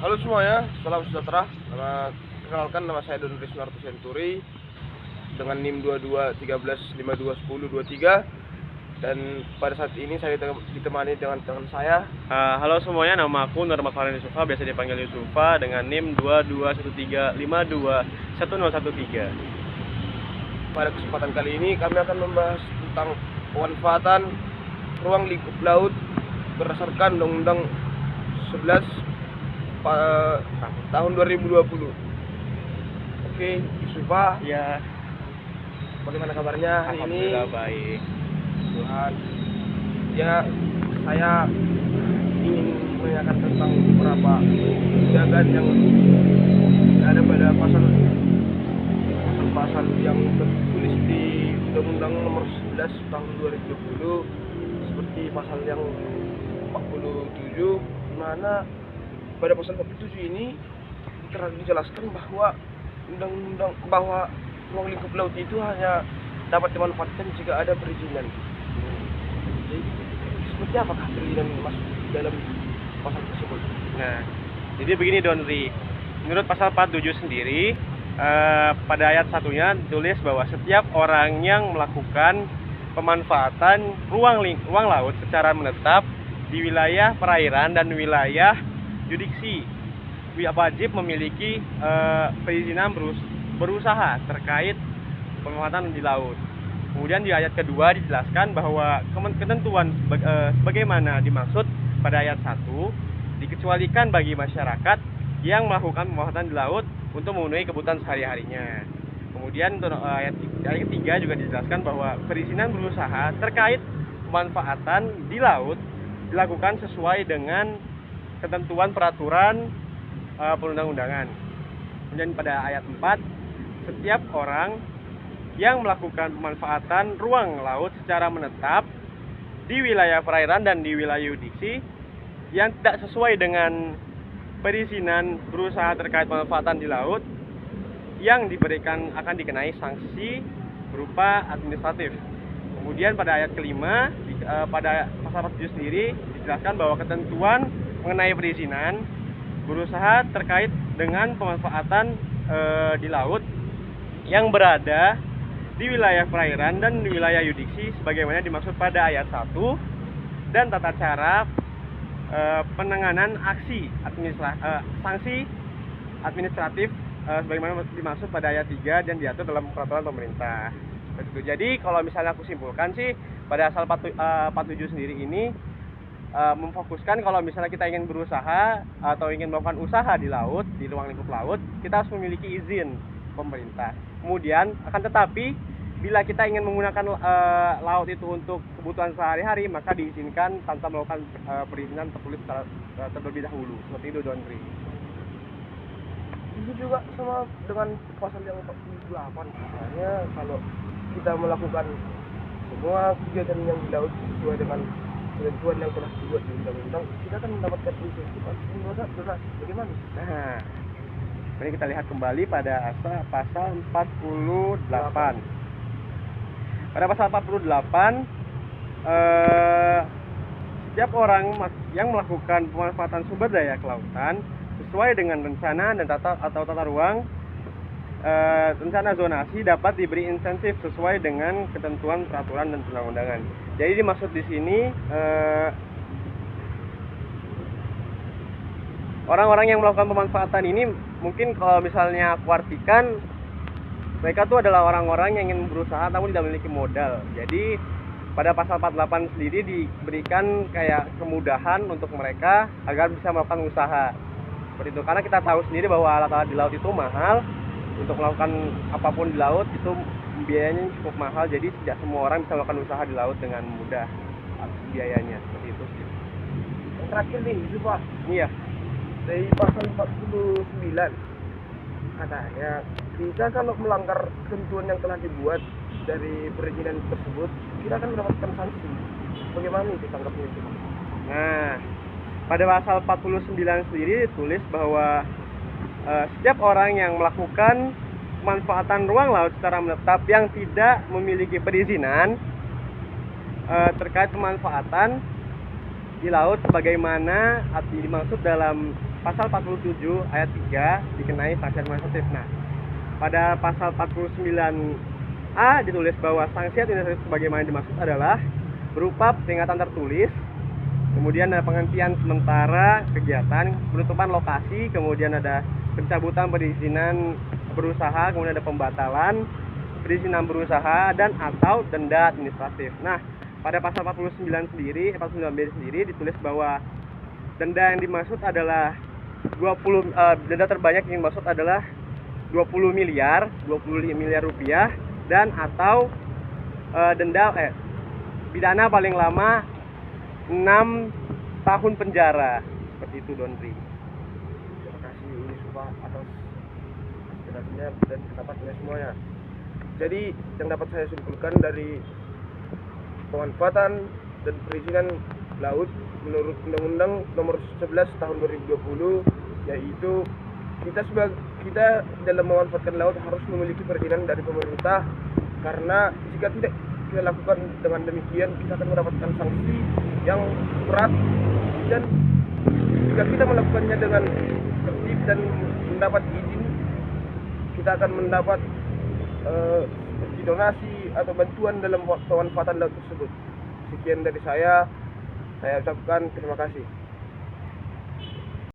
Halo semuanya, salam sejahtera. Perkenalkan, nama saya Don Risnarto Senturi dengan NIM 2213521023, dan pada saat ini saya ditemani dengan teman saya. Halo semuanya, nama aku Nurma Farhan Yusufa, biasa dipanggil Yusufa, dengan NIM 2213522113. Pada kesempatan kali ini kami akan membahas tentang pemanfaatan ruang lingkup laut berdasarkan Undang-Undang 11 tahun 2020. Oke, Yusufa, Ya, bagaimana kabarnya hari ini? alhamdulillah baik. Tuhan. Ya, saya ingin menanyakan tentang beberapa kebijakan yang ada pada pasal yang tertulis di Undang-Undang Nomor 11 Tahun 2020, seperti pasal yang 47, di mana pada pasal 47 ini dijelaskan bahwa bahwa ruang lingkup laut itu hanya dapat dimanfaatkan jika ada perizinan. Jadi, seperti apakah perizinan masuk dalam pasal tersebut? Nah, jadi begini Donri, menurut pasal 47 sendiri, pada ayat satunya ditulis bahwa setiap orang yang melakukan pemanfaatan ruang laut secara menetap di wilayah perairan dan wilayah yurisdiksi wajib memiliki perizinan berusaha terkait pemanfaatan di laut. Kemudian di ayat kedua dijelaskan bahwa ketentuan sebagaimana dimaksud pada ayat 1 dikecualikan bagi masyarakat yang melakukan pemanfaatan di laut untuk memenuhi kebutuhan sehari-harinya. Kemudian untuk ayat ketiga juga dijelaskan bahwa perizinan berusaha terkait pemanfaatan di laut dilakukan sesuai dengan ketentuan peraturan perundang-undangan. Kemudian pada ayat 4, setiap orang yang melakukan pemanfaatan ruang laut secara menetap di wilayah perairan dan di wilayah yurisdiksi yang tidak sesuai dengan perizinan berusaha terkait pemanfaatan di laut yang diberikan akan dikenai sanksi berupa administratif. Kemudian pada ayat kelima, pada pasal 47 sendiri dijelaskan bahwa ketentuan mengenai perizinan berusaha terkait dengan pemanfaatan di laut yang berada di wilayah perairan dan di wilayah yurisdiksi sebagaimana dimaksud pada ayat 1, dan tata cara penanganan sanksi administratif sebagaimana dimaksud pada ayat 3 dan diatur dalam peraturan pemerintah. Jadi kalau misalnya aku simpulkan sih, pada pasal 47 sendiri ini memfokuskan kalau misalnya kita ingin berusaha atau ingin melakukan usaha di laut, di ruang lingkup laut, kita harus memiliki izin pemerintah. Kemudian akan tetapi bila kita ingin menggunakan laut itu untuk kebutuhan sehari-hari, maka diizinkan tanpa melakukan perizinan tertulis terlebih dahulu. Seperti itu, Donri. Itu juga sama dengan pasal yang 48. Misalnya kalau kita melakukan semua kegiatan yang di laut sesuai dengan ketentuan yang telah dibuat di undang-undang, kita akan mendapatkan insentif beras. Bagaimana? Nah, mari kita lihat kembali pada pasal 48. Pada pasal 48, setiap orang yang melakukan pemanfaatan sumber daya kelautan sesuai dengan rencana dan tata ruang rencana zonasi dapat diberi insentif sesuai dengan ketentuan peraturan dan perundang-undangan. Jadi dimaksud di sini orang-orang yang melakukan pemanfaatan ini mungkin kalau misalnya aku artikan, mereka tuh adalah orang-orang yang ingin berusaha namun tidak memiliki modal. Jadi pada pasal 48 sendiri diberikan kayak kemudahan untuk mereka agar bisa melakukan usaha seperti itu. Karena kita tahu sendiri bahwa alat-alat di laut itu mahal. Untuk melakukan apapun di laut itu biayanya cukup mahal, jadi tidak semua orang bisa melakukan usaha di laut dengan mudah biayanya, seperti itu sih. Yang terakhir nih, itu Pak. Iya. Dari pasal 49 katanya kita kalau melanggar ketentuan yang telah dibuat dari perizinan tersebut, kita akan mendapatkan sanksi. Bagaimana itu tanggapannya itu? Nah, pada pasal 49 sendiri ditulis bahwa setiap orang yang melakukan pemanfaatan ruang laut secara menetap yang tidak memiliki perizinan terkait pemanfaatan di laut sebagaimana dimaksud dalam pasal 47 ayat 3 dikenai sanksi administratif. Nah, pada pasal 49A ditulis bahwa sanksi administratif sebagaimana dimaksud adalah berupa peringatan tertulis, kemudian ada penghentian sementara kegiatan, penutupan lokasi, kemudian ada pencabutan perizinan berusaha, kemudian ada pembatalan perizinan berusaha dan atau denda administratif. Nah, pada pasal 49 sendiri, 49B sendiri ditulis bahwa denda yang dimaksud adalah 20 denda terbanyak yang dimaksud adalah 25 miliar rupiah dan atau pidana paling lama 6 tahun penjara. Seperti itu, Don Ri. Terima kasih Uni Supa atas aspirasinya dan pendapatnya semuanya. Jadi yang dapat saya simpulkan dari pemanfaatan dan perizinan laut menurut Undang-Undang Nomor 11 Tahun 2020, yaitu kita dalam memanfaatkan laut harus memiliki perizinan dari pemerintah, karena jika tidak kita lakukan dengan demikian kita akan mendapatkan sanksi yang berat, dan jika kita melakukannya dengan tertib dan mendapat izin, kita akan mendapat seperti donasi atau bantuan dalam pemanfaatan laut tersebut. Sekian dari saya ucapkan terima kasih.